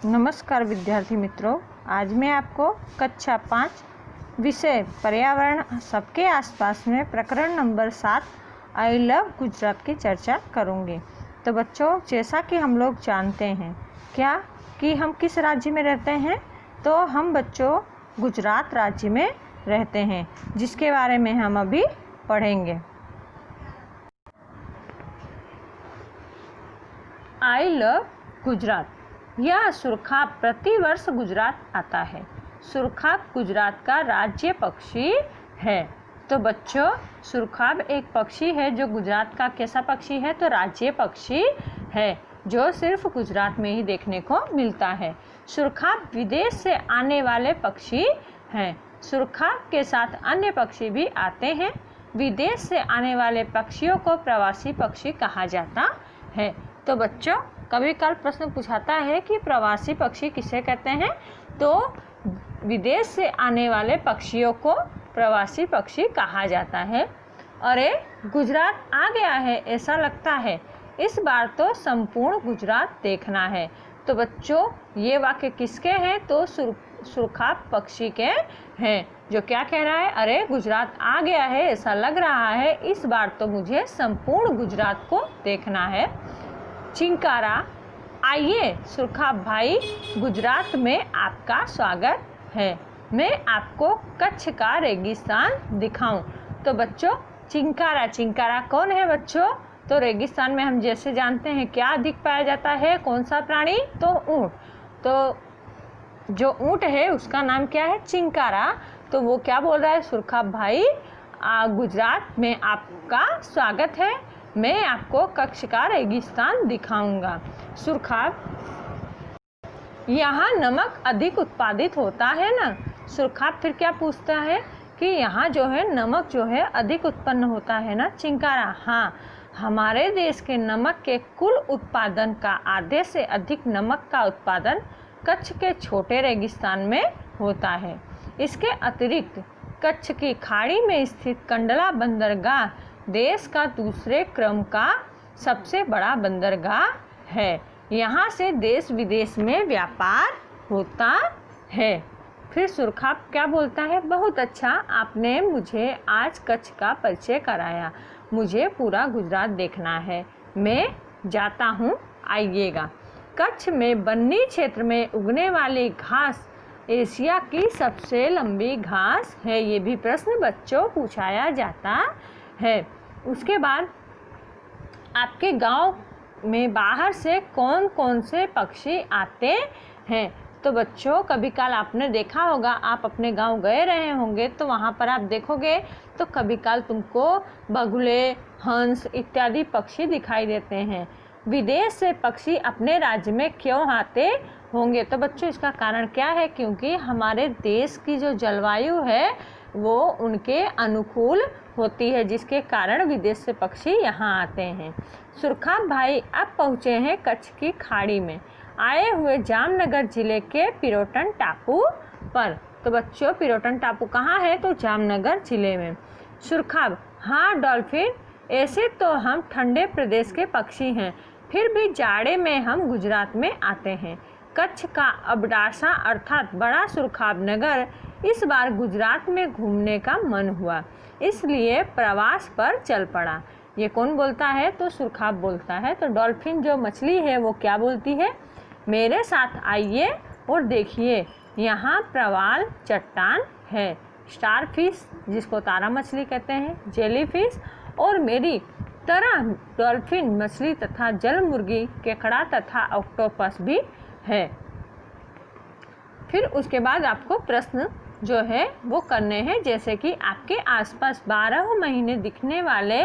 नमस्कार विद्यार्थी मित्रों, आज मैं आपको कक्षा 5 विषय पर्यावरण सबके आसपास में प्रकरण नंबर 7 आई लव गुजरात की चर्चा करूंगी। तो बच्चों, जैसा कि हम लोग जानते हैं क्या कि हम किस राज्य में रहते हैं, तो हम बच्चों गुजरात राज्य में रहते हैं, जिसके बारे में हम अभी पढ़ेंगे। I love Gujarat. यह सुरखाब प्रतिवर्ष गुजरात आता है। सुरखाब गुजरात का राज्य पक्षी है। तो बच्चों, सुरखाब एक पक्षी है जो गुजरात का कैसा पक्षी है, तो राज्य पक्षी है जो सिर्फ गुजरात में ही देखने को मिलता है। सुरखाब विदेश से आने वाले पक्षी हैं। सुरखाब के साथ अन्य पक्षी भी आते हैं। विदेश से आने वाले पक्षियों को प्रवासी पक्षी कहा जाता है। तो बच्चों, कभी कल प्रश्न पूछाता है कि प्रवासी पक्षी किसे कहते हैं, तो विदेश से आने वाले पक्षियों को प्रवासी पक्षी कहा जाता है। अरे, गुजरात आ गया है ऐसा लगता है, इस बार तो संपूर्ण गुजरात देखना है। तो बच्चों, ये वाक्य किसके हैं, तो सुरखाब पक्षी के हैं, जो क्या कह रहा है, अरे गुजरात आ गया है ऐसा लग रहा है, इस बार तो मुझे संपूर्ण गुजरात को देखना है। चिंकारा, आइए सुरखाब भाई, गुजरात में आपका स्वागत है। मैं आपको कच्छ का रेगिस्तान दिखाऊं। तो बच्चों, चिंकारा कौन है बच्चों, तो रेगिस्तान में हम जैसे जानते हैं क्या अधिक पाया जाता है, कौन सा प्राणी, तो ऊंट। तो जो ऊंट है उसका नाम क्या है, चिंकारा। तो वो क्या बोल रहा है, सुरखाब भाई गुजरात में आपका स्वागत है, मैं आपको कच्छ का रेगिस्तान दिखाऊंगा। सुरखाब, यहाँ नमक अधिक उत्पादित होता है ना। सुरखाब फिर क्या पूछता है कि यहाँ जो है नमक जो है अधिक उत्पन्न होता है ना। चिंकारा, हाँ, हमारे देश के नमक के कुल उत्पादन का आधे से अधिक नमक का उत्पादन कच्छ के छोटे रेगिस्तान में होता है। इसके अतिरिक्त कच्छ की खाड़ी में स्थित कंडला बंदरगाह देश का दूसरे क्रम का सबसे बड़ा बंदरगाह है। यहाँ से देश विदेश में व्यापार होता है। फिर सुरखाब क्या बोलता है, बहुत अच्छा, आपने मुझे आज कच्छ का परिचय कराया, मुझे पूरा गुजरात देखना है, मैं जाता हूँ, आइएगा। कच्छ में बन्नी क्षेत्र में उगने वाली घास एशिया की सबसे लंबी घास है। ये भी प्रश्न बच्चों पूछाया जाता है। उसके बाद आपके गांव में बाहर से कौन कौन से पक्षी आते हैं, तो बच्चों कभी काल आपने देखा होगा, आप अपने गांव गए रहे होंगे तो वहां पर आप देखोगे तो कभी काल तुमको बगुले, हंस इत्यादि पक्षी दिखाई देते हैं। विदेश से पक्षी अपने राज्य में क्यों आते होंगे, तो बच्चों इसका कारण क्या है, क्योंकि हमारे देश की जो जलवायु है वो उनके अनुकूल होती है, जिसके कारण विदेश से पक्षी यहाँ आते हैं। सुरखाब भाई अब पहुँचे हैं कच्छ की खाड़ी में, आए हुए जामनगर जिले के पिरोटन टापू पर। तो बच्चों, पिरोटन टापू कहाँ है, तो जामनगर जिले में। सुरखाब, हाँ डॉल्फिन, ऐसे तो हम ठंडे प्रदेश के पक्षी हैं, फिर भी जाड़े में हम गुजरात में आते हैं। कच्छ का अबडासा अर्थात बड़ा सुरखाब नगर इस बार गुजरात में घूमने का मन हुआ, इसलिए प्रवास पर चल पड़ा। ये कौन बोलता है, तो सुरखाब बोलता है। तो डॉल्फिन जो मछली है वो क्या बोलती है, मेरे साथ आइए और देखिए, यहाँ प्रवाल चट्टान है, स्टार फिश जिसको तारा मछली कहते हैं, जेली फिश और मेरी तरह डॉल्फिन मछली तथा जल मुर्गी, केकड़ा तथा ऑक्टोपस भी है। फिर उसके बाद आपको प्रश्न जो है वो करने हैं, जैसे कि आपके आसपास 12 महीने दिखने वाले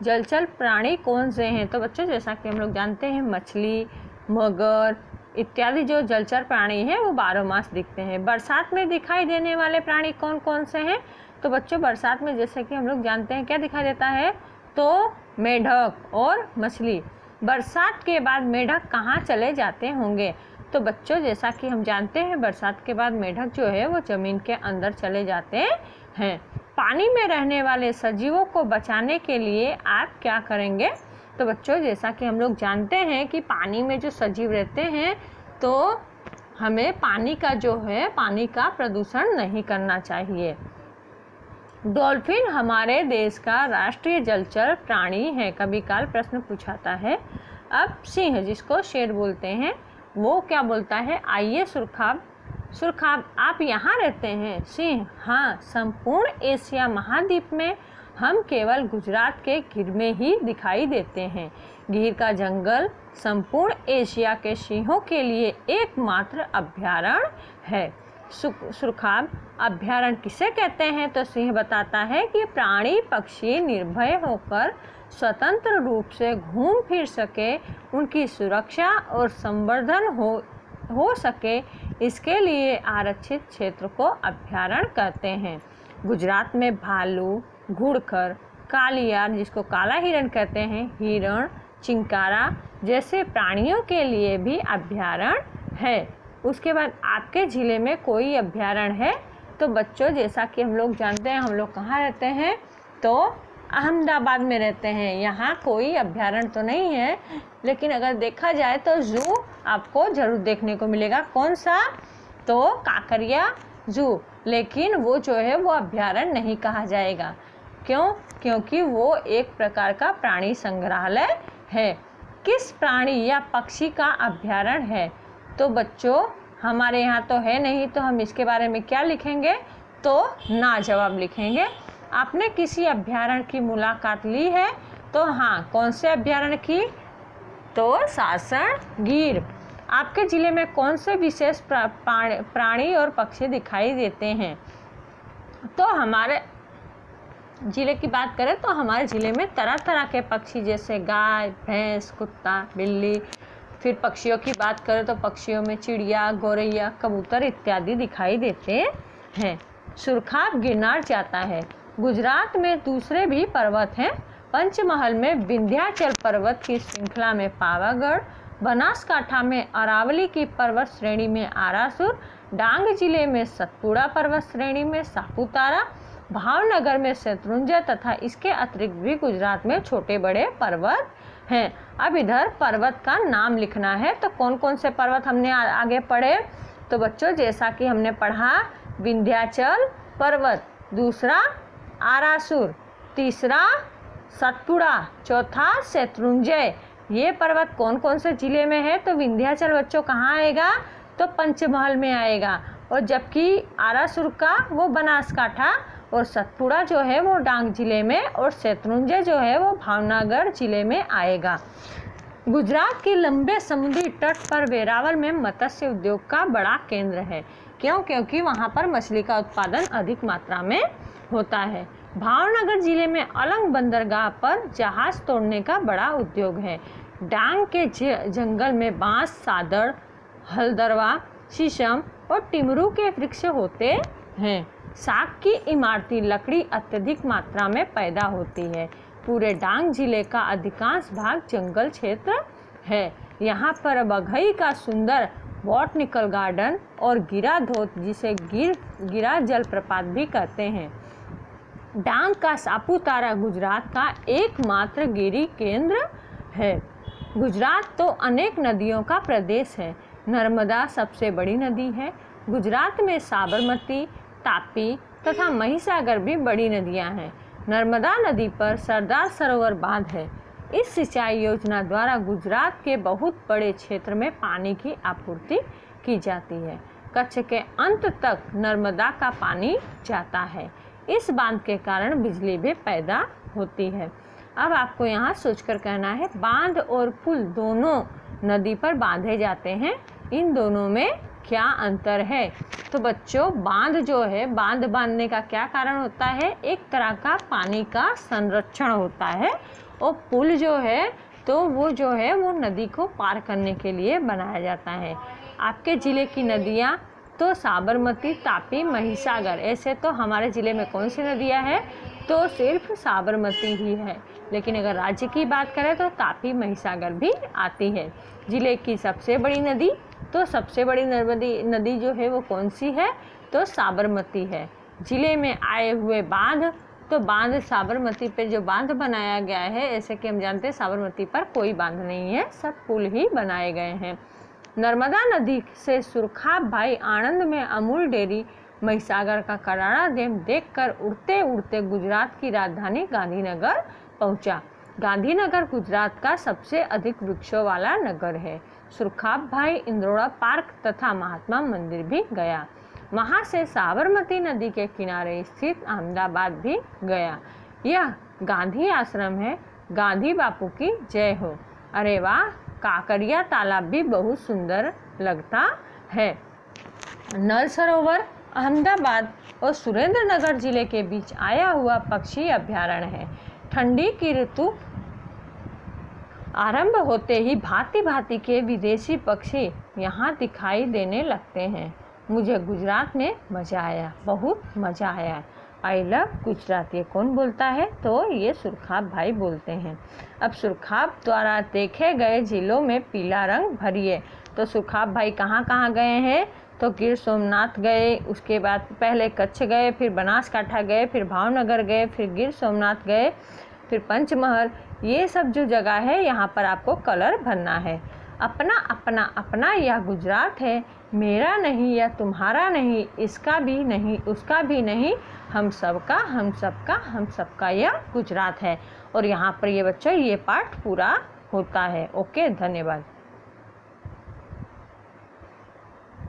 जलचर प्राणी कौन से हैं। तो बच्चों, जैसा कि हम लोग जानते हैं मछली, मगर इत्यादि जो जलचर प्राणी हैं वो 12 मास दिखते हैं। बरसात में दिखाई देने वाले प्राणी कौन कौन से हैं, तो बच्चों बरसात में जैसे कि हम लोग जानते हैं क्या दिखाई देता है, तो मेढक और मछली। बरसात के बाद मेढक कहाँ चले जाते होंगे, तो बच्चों जैसा कि हम जानते हैं बरसात के बाद मेढक जो है वो ज़मीन के अंदर चले जाते हैं। पानी में रहने वाले सजीवों को बचाने के लिए आप क्या करेंगे, तो बच्चों जैसा कि हम लोग जानते हैं कि पानी में जो सजीव रहते हैं तो हमें पानी का प्रदूषण नहीं करना चाहिए। डॉल्फिन हमारे देश का राष्ट्रीय जलचर प्राणी है। कभी काल प्रश्न पूछाता है। अब सिंह, जिसको शेर बोलते हैं, वो क्या बोलता है? आइए सुरखाब आप यहाँ रहते हैं? सिंह, हाँ, संपूर्ण एशिया महाद्वीप में हम केवल गुजरात के गिर में ही दिखाई देते हैं। गिर का जंगल संपूर्ण एशिया के सिंहों के लिए एकमात्र अभयारण्य है। सुरखाब अभयारण्य किसे कहते हैं? तो सिंह बताता है कि प्राणी पक्षी निर्भय होकर स्वतंत्र रूप से घूम फिर सके, उनकी सुरक्षा और संवर्धन हो सके, इसके लिए आरक्षित क्षेत्र को अभयारण्य कहते हैं। गुजरात में भालू, घुड़खर, कालियार, जिसको काला हिरण कहते हैं, हिरण, चिंकारा जैसे प्राणियों के लिए भी अभयारण्य है। उसके बाद आपके ज़िले में कोई अभयारण्य है? तो बच्चों, जैसा कि हम लोग जानते हैं, हम लोग कहाँ रहते हैं? तो अहमदाबाद में रहते हैं। यहाँ कोई अभयारण्य तो नहीं है, लेकिन अगर देखा जाए तो जू आपको ज़रूर देखने को मिलेगा। कौन सा? तो काकरिया जू। लेकिन वो जो है वो अभयारण्य नहीं कहा जाएगा। क्यों? क्योंकि वो एक प्रकार का प्राणी संग्रहालय है। किस प्राणी या पक्षी का अभयारण्य है? तो बच्चों, हमारे यहाँ तो है नहीं, तो हम इसके बारे में क्या लिखेंगे? तो ना जवाब लिखेंगे। आपने किसी अभयारण्य की मुलाकात ली है? तो हाँ, कौन से अभयारण्य की? तो सासन गिर। आपके ज़िले में कौन से विशेष प्राणी और पक्षी दिखाई देते हैं? तो हमारे ज़िले की बात करें तो हमारे ज़िले में तरह तरह के पक्षी, जैसे गाय, भैंस, कुत्ता, बिल्ली। फिर पक्षियों की बात करें तो पक्षियों में चिड़िया, गौरैया, कबूतर इत्यादि दिखाई देते हैं। सुरखाब गिरनार जाता है। गुजरात में दूसरे भी पर्वत हैं। पंचमहल में विंध्याचल पर्वत की श्रृंखला में पावागढ़, बनासकांठा में अरावली की पर्वत श्रेणी में आरासुर, डांग जिले में सतपुड़ा पर्वत श्रेणी में सापुतारा, भावनगर में शत्रुंजय तथा इसके अतिरिक्त भी गुजरात में छोटे बड़े पर्वत हैं। अब इधर पर्वत का नाम लिखना है। तो कौन कौन से पर्वत हमने आगे पढ़े? तो बच्चों, जैसा कि हमने पढ़ा, विंध्याचल पर्वत, दूसरा आरासुर, तीसरा सतपुड़ा, चौथा शत्रुंजय। ये पर्वत कौन कौन से जिले में है? तो विंध्याचल बच्चों कहाँ आएगा? तो पंचमहल में आएगा। और जबकि आरासुर का वो बनासकांठा, और सतपुड़ा जो है वो डांग जिले में, और शत्रुंजय जो है वो भावनगर जिले में आएगा। गुजरात के लंबे समुद्री तट पर वेरावल में मत्स्य उद्योग का बड़ा केंद्र है। क्यों? क्योंकि वहाँ पर मछली का उत्पादन अधिक मात्रा में होता है। भावनगर जिले में अलंग बंदरगाह पर जहाज तोड़ने का बड़ा उद्योग है। डांग के जंगल में बांस, सादड़, हलदरवा, शीशम और टिमरू के वृक्ष होते हैं। साग की इमारती लकड़ी अत्यधिक मात्रा में पैदा होती है। पूरे डांग जिले का अधिकांश भाग जंगल क्षेत्र है। यहाँ पर बघई का सुंदर बॉटनिकल गार्डन और गिरा धोत, जिसे गिरा जलप्रपात भी कहते हैं। डांग का सापुतारा गुजरात का एकमात्र गिरी केंद्र है। गुजरात तो अनेक नदियों का प्रदेश है। नर्मदा सबसे बड़ी नदी है। गुजरात में साबरमती, तापी तथा महिसागर भी बड़ी नदियां हैं। नर्मदा नदी पर सरदार सरोवर बांध है। इस सिंचाई योजना द्वारा गुजरात के बहुत बड़े क्षेत्र में पानी की आपूर्ति की जाती है। कच्छ के अंत तक नर्मदा का पानी जाता है। इस बांध के कारण बिजली भी पैदा होती है। अब आपको यहाँ सोचकर कहना है, बांध और पुल दोनों नदी पर बांधे जाते हैं, इन दोनों में क्या अंतर है? तो बच्चों, बांध जो है, बांध बांधने का क्या कारण होता है? एक तरह का पानी का संरक्षण होता है। और पुल जो है तो वो जो है वो नदी को पार करने के लिए बनाया जाता है। आपके ज़िले की नदियाँ तो साबरमती, तापी, महिसागर। ऐसे तो हमारे ज़िले में कौन सी नदियाँ हैं? तो सिर्फ साबरमती ही है। लेकिन अगर राज्य की बात करें तो तापी, महिसागर भी आती है। ज़िले की सबसे बड़ी नदी, तो सबसे बड़ी नदी जो है वो कौन सी है? तो साबरमती है। ज़िले में आए हुए बांध, तो बांध साबरमती पे जो बांध बनाया गया है, ऐसे कि हम जानते हैं साबरमती पर कोई बांध नहीं है, सब पुल ही बनाए गए हैं। नर्मदा नदी से सुरखा भाई आनंद में अमूल डेयरी महिसागर का करारा डैम देखकर उड़ते उड़ते गुजरात की राजधानी गांधीनगर पहुंचा। गांधीनगर गुजरात का सबसे अधिक वृक्षों वाला नगर है। सुरखाब भाई इंद्रोड़ा पार्क तथा महात्मा मंदिर भी गया। वहां से साबरमती नदी के किनारे स्थित अहमदाबाद भी गया। यह गांधी आश्रम है। गांधी बापू की जय हो। अरे वाह, काकरिया तालाब भी बहुत सुंदर लगता है। नल सरोवर अहमदाबाद और सुरेंद्रनगर जिले के बीच आया हुआ पक्षी अभ्यारण्य है। ठंडी की ऋतु आरंभ होते ही भांति भांति के विदेशी पक्षी यहाँ दिखाई देने लगते हैं। मुझे गुजरात में मज़ा आया, बहुत मज़ा आया। I love Gujarat. ये कौन बोलता है? तो ये सुरखाब भाई बोलते हैं। अब सुरखाब द्वारा देखे गए जिलों में पीला रंग भरिए। तो सुरखाब भाई कहाँ कहाँ गए हैं? तो गिर सोमनाथ गए, उसके बाद पहले कच्छ गए, फिर बनासकांठा गए, फिर भावनगर गए, फिर गिर सोमनाथ गए, फिर पंचमहल। ये सब जो जगह है यहाँ पर आपको कलर भरना है। अपना अपना अपना यह गुजरात है, मेरा नहीं या तुम्हारा नहीं, इसका भी नहीं उसका भी नहीं, हम सबका हम सबका हम सबका यह गुजरात है। और यहाँ पर ये बच्चों ये पाठ पूरा होता है। ओके, धन्यवाद।